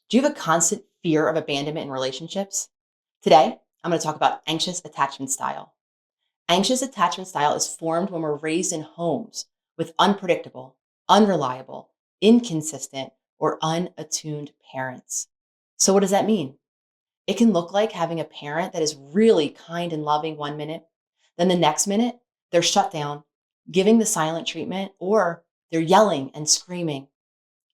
Do you have a constant fear of abandonment in relationships? Today, I'm going to talk about anxious attachment style. Anxious attachment style is formed when we're raised in homes with unpredictable, unreliable, inconsistent, or unattuned parents. So, what does that mean? It can look like having a parent that is really kind and loving 1 minute, then the next minute, they're shut down, giving the silent treatment, or they're yelling and screaming.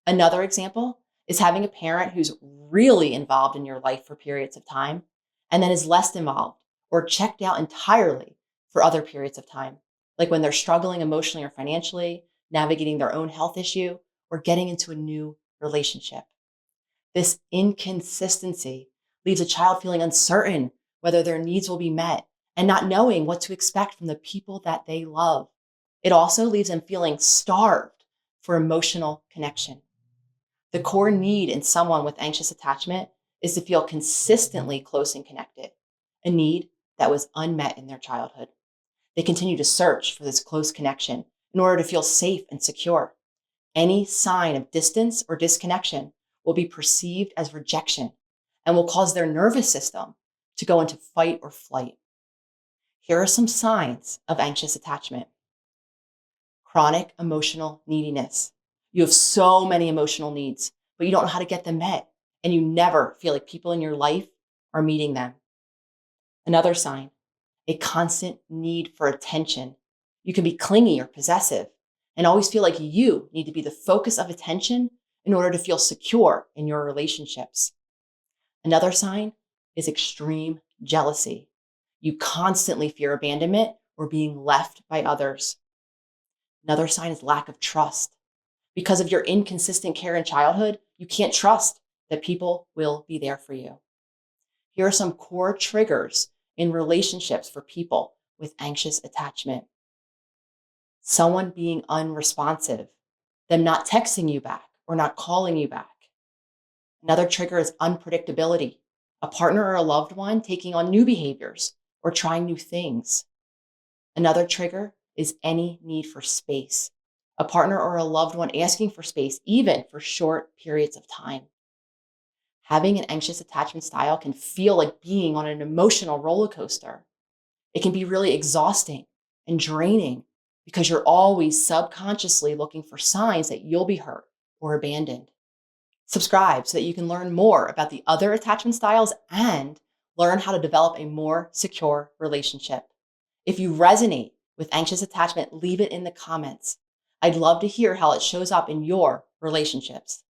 Another example is having a parent who's really involved in your life for periods of time and then is less involved or checked out entirely for other periods of time, like when they're struggling emotionally or financially, navigating their own health issue, or getting into a new relationship. This inconsistency leaves a child feeling uncertain whether their needs will be met and not knowing what to expect from the people that they love. It also leaves them feeling starved for emotional connection. The core need in someone with anxious attachment is to feel consistently close and connected, a need that was unmet in their childhood. They continue to search for this close connection in order to feel safe and secure. Any sign of distance or disconnection will be perceived as rejection and will cause their nervous system to go into fight or flight. Here are some signs of anxious attachment. Chronic emotional neediness. You have so many emotional needs, but you don't know how to get them met, and you never feel like people in your life are meeting them. Another sign, a constant need for attention. You can be clingy or possessive and always feel like you need to be the focus of attention in order to feel secure in your relationships. Another sign is extreme jealousy. You constantly fear abandonment or being left by others. Another sign is lack of trust. Because of your inconsistent care in childhood, you can't trust that people will be there for you. Here are some core triggers in relationships for people with anxious attachment. Someone being unresponsive, them not texting you back or not calling you back. Another trigger is unpredictability, a partner or a loved one taking on new behaviors or trying new things. Another trigger is any need for space, a partner or a loved one asking for space, even for short periods of time. Having an anxious attachment style can feel like being on an emotional roller coaster. It can be really exhausting and draining because you're always subconsciously looking for signs that you'll be hurt or abandoned. Subscribe so that you can learn more about the other attachment styles and learn how to develop a more secure relationship. If you resonate with anxious attachment, leave it in the comments. I'd love to hear how it shows up in your relationships.